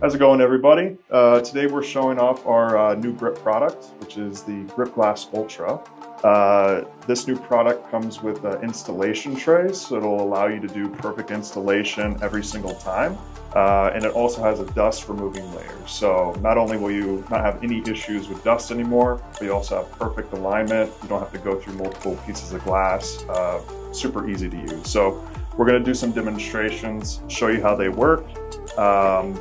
How's it going, everybody? Today we're showing off our new grip product, which is the Grip Glass Ultra. This new product comes with installation trays, so it'll allow you to do perfect installation every single time. And it also has a dust removing layer. So not only will you not have any issues with dust anymore, but you also have perfect alignment. You don't have to go through multiple pieces of glass. Super easy to use. So we're going to do some demonstrations, show you how they work.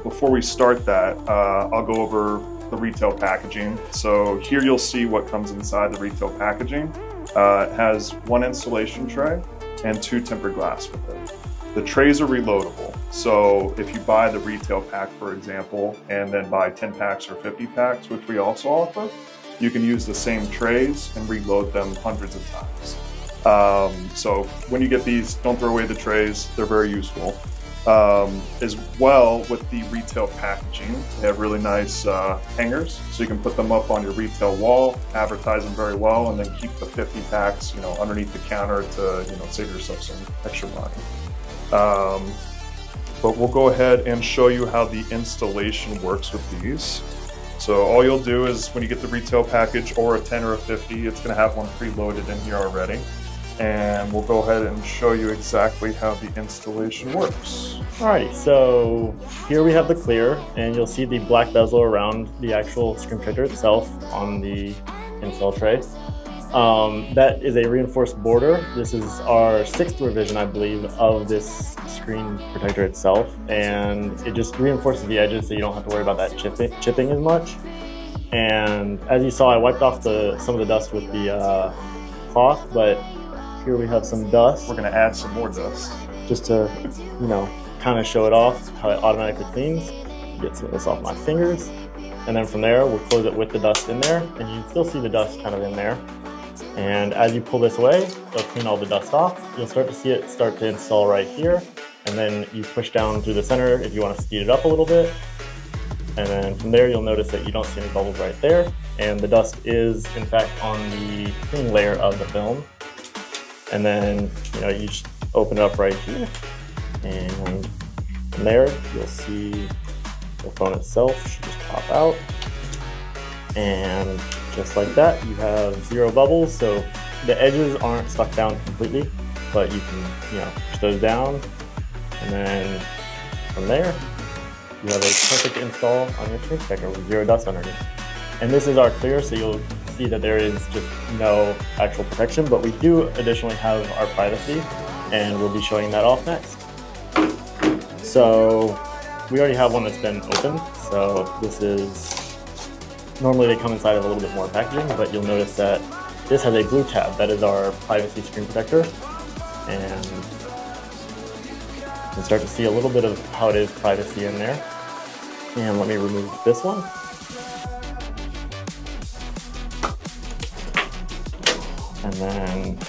Before we start that, I'll go over the retail packaging. So here you'll see what comes inside the retail packaging. It has one installation tray and 2 tempered glass with it. The trays are reloadable. So if you buy the retail pack, for example, and then buy 10 packs or 50 packs, which we also offer, you can use the same trays and reload them hundreds of times. So when you get these, don't throw away the trays. They're very useful. As well, with the retail packaging, they have really nice hangers, so you can put them up on your retail wall, advertise them very well, and then keep the 50 packs, underneath the counter to, save yourself some extra money. But we'll go ahead and show you how the installation works with these. So all you'll do is when you get the retail package or a 10 or a 50, it's going to have one preloaded in here already. And we'll go ahead and show you exactly how the installation works. Alright, so here we have the clear, and you'll see the black bezel around the actual screen protector itself on the install tray. That is a reinforced border. This is our 6th revision, I believe, of this screen protector itself, and it just reinforces the edges so you don't have to worry about that chipping as much. And as you saw, I wiped off some of the dust with the cloth, but here we have some dust. We're going to add some more dust. Just to, kind of show it off, how it automatically cleans. Get some of this off my fingers. And then from there, we'll close it with the dust in there. And you can still see the dust kind of in there. And as you pull this away, it'll clean all the dust off. You'll start to see it start to install right here. And then you push down through the center if you want to speed it up a little bit. And then from there, you'll notice that you don't see any bubbles right there. And the dust is, in fact, on the cleaning layer of the film. And then, you just open it up right here. And from there, you'll see the phone itself should just pop out. And just like that, you have 0 bubbles. So the edges aren't stuck down completely, but you can, push those down. And then from there, you have a perfect install on your screen protector with 0 dust underneath. And this is our clear, so you'll see that there is just no actual protection, but we do additionally have our privacy, and we'll be showing that off next. So we already have one that's been opened, so this is, normally they come inside of a little bit more packaging, but you'll notice that this has a blue tab. That is our privacy screen protector, and you can start to see a little bit of how it is privacy in there. And let me remove this one. And then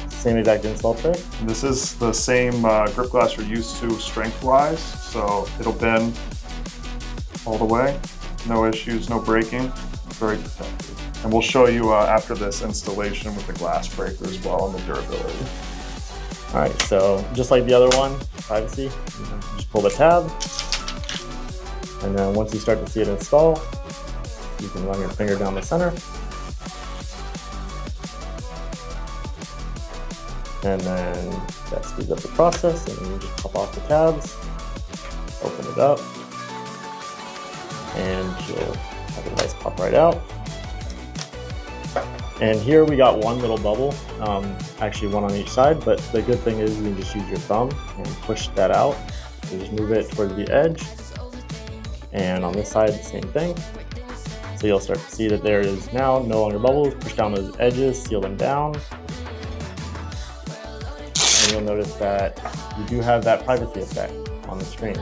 same exact install tray. This is the same grip glass you're used to strength-wise, so it'll bend all the way. No issues, no breaking, very protected. And we'll show you after this installation with the glass breaker as well and the durability. All right, so just like the other one, privacy, just pull the tab. And then once you start to see it install, you can run your finger down the center. And then that speeds up the process, and you just pop off the tabs, open it up, and you'll have a nice pop right out. And here we got one little bubble, actually one on each side, but the good thing is you can just use your thumb and push that out. So just move it towards the edge. And on this side, the same thing. So you'll start to see that there is now no longer bubbles. Push down those edges, seal them down. And you'll notice that you do have that privacy effect on the screen.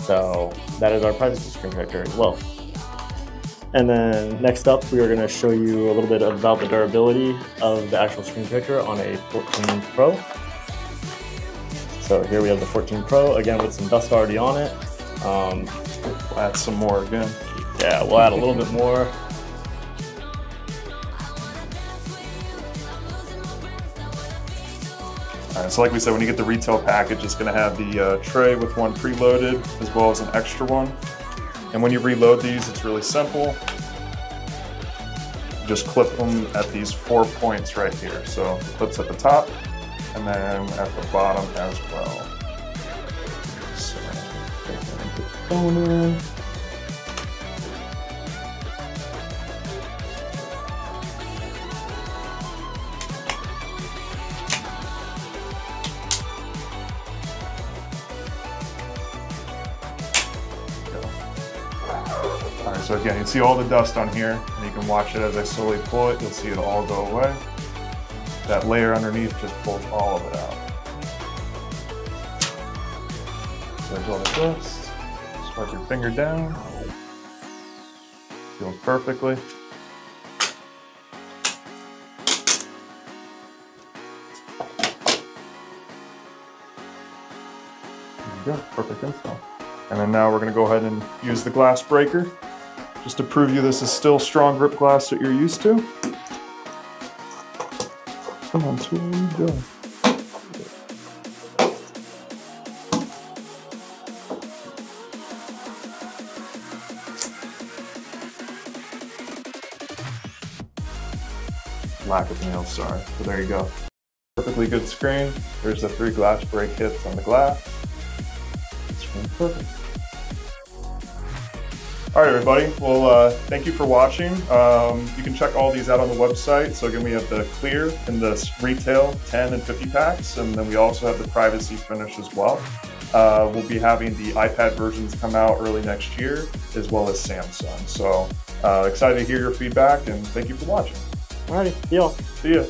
So that is our privacy screen protector as well. And then next up, we are going to show you a little bit about the durability of the actual screen protector on a 14 Pro. So here we have the 14 Pro, again with some dust already on it. We'll add some more again. Yeah, we'll add a little bit more. All right, so like we said, when you get the retail package, it's going to have the tray with one preloaded as well as an extra one. And when you reload these, it's really simple. You just clip them at these 4 points right here. So clips at the top and then at the bottom as well. So put the phone in. Alright, so again, you can see all the dust on here, and you can watch it as I slowly pull it. You'll see it all go away. That layer underneath just pulls all of it out. So there's all the dust. Swipe your finger down. Feels perfectly. There you go, perfect install. And then now we're going to go ahead and use the glass breaker just to prove you this is still strong grip glass that you're used to. Come on, tool, where you go? Lack of nails, sorry. So there you go. Perfectly good screen. There's the 3 glass break hits on the glass. Screen perfect. All right, everybody. Well, thank you for watching. You can check all these out on the website. So again, we have the clear and the retail 10 and 50 packs, and then we also have the privacy finish as well. We'll be having the iPad versions come out early next year, as well as Samsung. So excited to hear your feedback, and thank you for watching. All righty, deal. See ya.